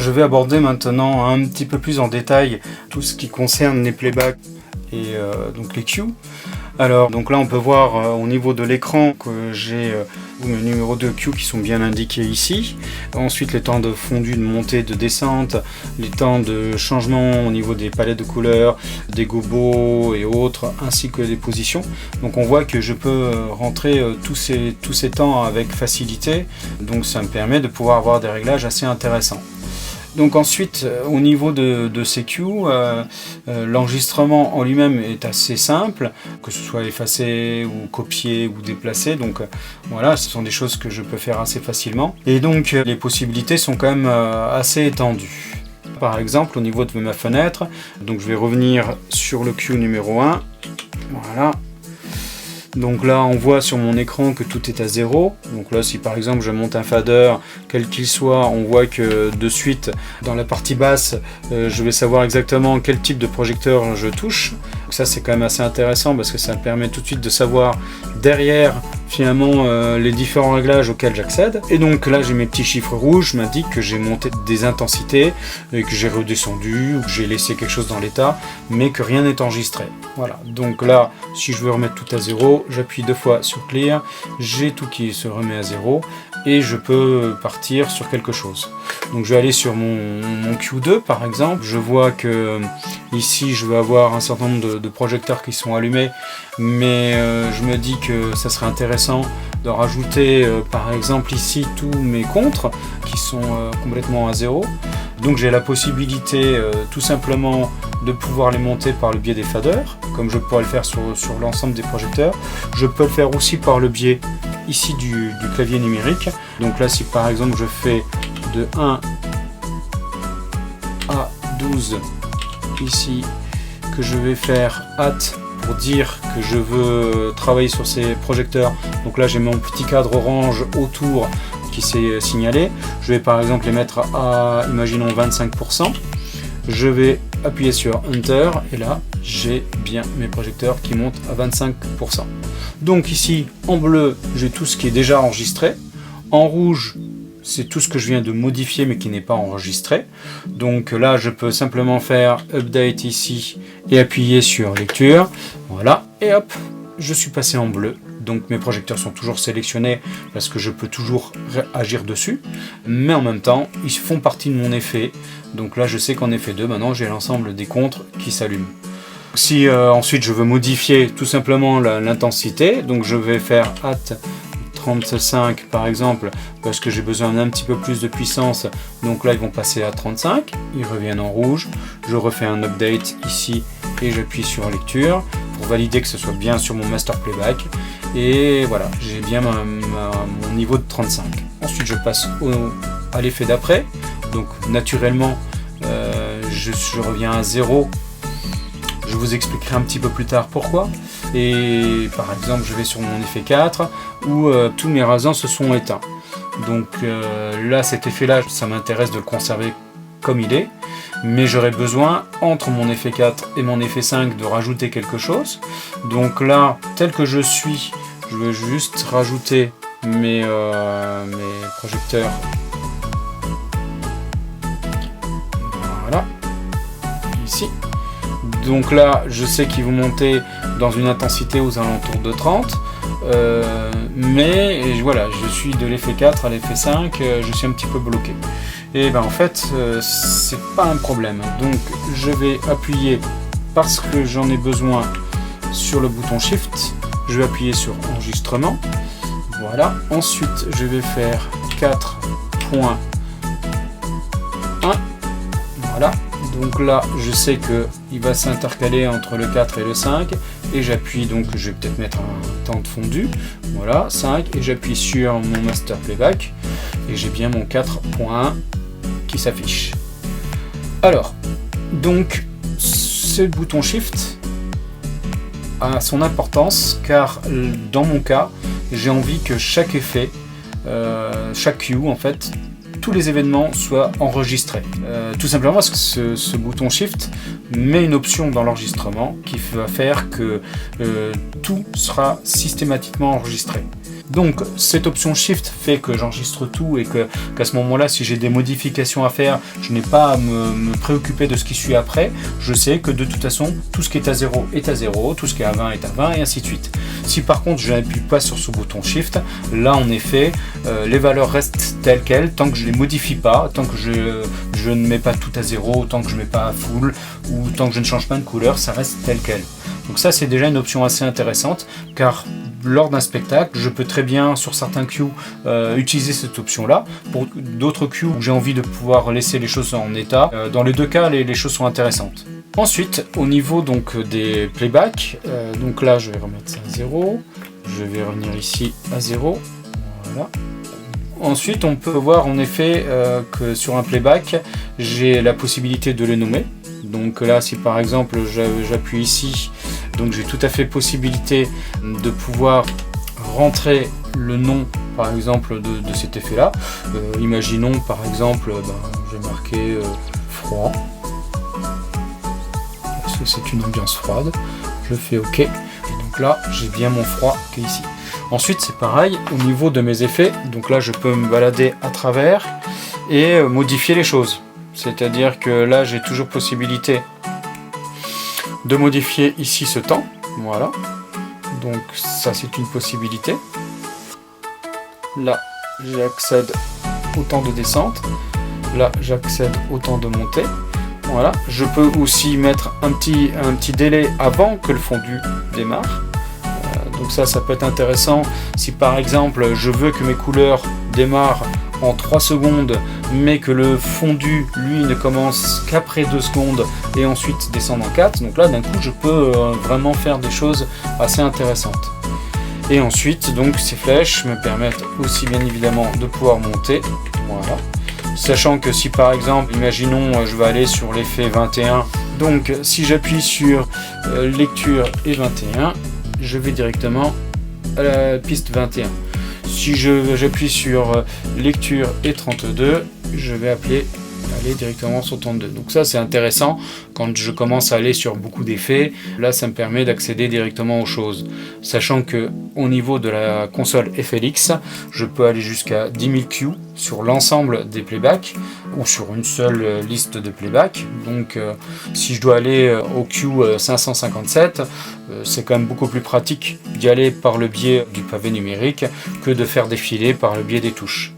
je vais aborder maintenant un petit peu plus en détail tout ce qui concerne les playbacks et donc les cues. Alors donc là on peut voir au niveau de l'écran que j'ai mes numéros de queue qui sont bien indiqués ici. Ensuite les temps de fondu, de montée, de descente, les temps de changement au niveau des palettes de couleurs, des gobos et autres, ainsi que des positions. Donc on voit que je peux rentrer tous ces temps avec facilité, donc ça me permet de pouvoir avoir des réglages assez intéressants. Donc ensuite, au niveau de ces cues, l'enregistrement en lui-même est assez simple, que ce soit effacé ou copié ou déplacé. Donc voilà, ce sont des choses que je peux faire assez facilement. Et donc les possibilités sont quand même assez étendues. Par exemple, au niveau de ma fenêtre, donc je vais revenir sur le cue numéro 1. Voilà. Donc là on voit sur mon écran que tout est à 0. Donc là si par exemple je monte un fader quel qu'il soit, on voit que de suite dans la partie basse je vais savoir exactement quel type de projecteur je touche. Donc ça c'est quand même assez intéressant parce que ça me permet tout de suite de savoir derrière finalement les différents réglages auxquels j'accède. Et donc là j'ai mes petits chiffres rouges, m'indiquent que j'ai monté des intensités et que j'ai redescendu ou que j'ai laissé quelque chose dans l'état mais que rien n'est enregistré. Voilà, donc là si je veux remettre tout à 0, j'appuie 2 fois sur clear, j'ai tout qui se remet à 0 et je peux partir sur quelque chose. Donc je vais aller sur mon Q2 par exemple, je vois que ici je vais avoir un certain nombre de projecteurs qui sont allumés, mais je me dis que ça serait intéressant de rajouter par exemple ici tous mes contres qui sont complètement à 0. Donc j'ai la possibilité tout simplement de pouvoir les monter par le biais des faders, comme je pourrais le faire sur l'ensemble des projecteurs. Je peux le faire aussi par le biais ici du clavier numérique. Donc là si par exemple je fais de 1 à 12 ici, que je vais faire hâte pour dire que je veux travailler sur ces projecteurs. Donc là j'ai mon petit cadre orange autour qui s'est signalé. Je vais par exemple les mettre à, imaginons 25%. Je vais appuyer sur Enter et là j'ai bien mes projecteurs qui montent à 25%. Donc ici en bleu j'ai tout ce qui est déjà enregistré. En rouge c'est tout ce que je viens de modifier mais qui n'est pas enregistré. Donc là je peux simplement faire Update ici et appuyer sur Lecture. Voilà, et hop, je suis passé en bleu. Donc mes projecteurs sont toujours sélectionnés parce que je peux toujours agir dessus. Mais en même temps, ils font partie de mon effet. Donc là je sais qu'en effet 2, maintenant j'ai l'ensemble des contres qui s'allument. Si ensuite je veux modifier tout simplement l'intensité, donc je vais faire Hâte 35 par exemple parce que j'ai besoin d'un petit peu plus de puissance, donc là ils vont passer à 35, ils reviennent en rouge, je refais un update ici et j'appuie sur lecture pour valider que ce soit bien sur mon master playback et voilà, j'ai bien mon niveau de 35. Ensuite je passe à l'effet d'après, donc naturellement je reviens à 0. Je vous expliquerai un petit peu plus tard pourquoi. Et par exemple, je vais sur mon effet 4 où tous mes rasants se sont éteints. Donc là, cet effet-là, ça m'intéresse de le conserver comme il est. Mais j'aurais besoin, entre mon effet 4 et mon effet 5, de rajouter quelque chose. Donc là, tel que je suis, je vais juste rajouter mes projecteurs. Voilà. Ici. Donc là, je sais qu'ils vont monter dans une intensité aux alentours de 30. Mais voilà, je suis de l'effet 4 à l'effet 5, je suis un petit peu bloqué. Et ben en fait, c'est pas un problème. Donc je vais appuyer, parce que j'en ai besoin, sur le bouton Shift. Je vais appuyer sur Enregistrement. Voilà. Ensuite, je vais faire 4.1. Voilà. Donc là, je sais qu'il va s'intercaler entre le 4 et le 5. Et j'appuie, donc je vais peut-être mettre un temps de fondu. Voilà, 5. Et j'appuie sur mon Master Playback. Et j'ai bien mon 4.1 qui s'affiche. Alors, donc, ce bouton Shift a son importance, car dans mon cas, j'ai envie que chaque effet, chaque cue en fait, tous les événements soient enregistrés. Tout simplement parce que ce bouton Shift met une option dans l'enregistrement qui va faire que tout sera systématiquement enregistré. Donc cette option Shift fait que j'enregistre tout et qu'à ce moment-là, si j'ai des modifications à faire, je n'ai pas à me préoccuper de ce qui suit après. Je sais que de toute façon, tout ce qui est à 0 est à 0, tout ce qui est à 20 est à 20 et ainsi de suite. Si par contre je n'appuie pas sur ce bouton Shift, là en effet, les valeurs restent telles quelles tant que je ne les modifie pas, tant que je ne mets pas tout à 0, tant que je ne mets pas à full ou tant que je ne change pas de couleur, ça reste tel quel. Donc ça c'est déjà une option assez intéressante car lors d'un spectacle, je peux très bien sur certains cues utiliser cette option là. Pour d'autres cues où j'ai envie de pouvoir laisser les choses en état, dans les deux cas les choses sont intéressantes. Ensuite au niveau donc des playbacks, donc là je vais remettre ça à 0, je vais revenir ici à 0, voilà. Ensuite on peut voir en effet que sur un playback j'ai la possibilité de les nommer. Donc là si par exemple j'appuie ici, donc j'ai tout à fait possibilité de pouvoir rentrer le nom par exemple de cet effet là. Imaginons par exemple, j'ai marqué froid, parce que c'est une ambiance froide, je fais OK, et donc là j'ai bien mon froid qui est ici. Ensuite c'est pareil au niveau de mes effets, donc là je peux me balader à travers et modifier les choses. C'est-à-dire que là j'ai toujours possibilité de modifier ici ce temps, voilà, donc ça c'est une possibilité. Là j'accède au temps de descente, là j'accède au temps de montée, voilà. Je peux aussi mettre un petit délai avant que le fondu démarre, donc ça peut être intéressant si par exemple je veux que mes couleurs démarrent en 3 secondes mais que le fondu lui ne commence qu'après 2 secondes et ensuite descendre en 4, donc là d'un coup je peux vraiment faire des choses assez intéressantes. Et ensuite donc ces flèches me permettent aussi bien évidemment de pouvoir monter, voilà, sachant que si par exemple imaginons je vais aller sur l'effet 21, donc si j'appuie sur lecture et 21, je vais directement à la piste 21. Si j'appuie sur lecture et 32, je vais aller directement sur 32. Donc ça c'est intéressant quand je commence à aller sur beaucoup d'effets. Là ça me permet d'accéder directement aux choses. Sachant que au niveau de la console FLX, je peux aller jusqu'à 10 000 cues sur l'ensemble des playbacks ou sur une seule liste de playback. Donc si je dois aller au cue 557, c'est quand même beaucoup plus pratique d'y aller par le biais du pavé numérique que de faire défiler par le biais des touches.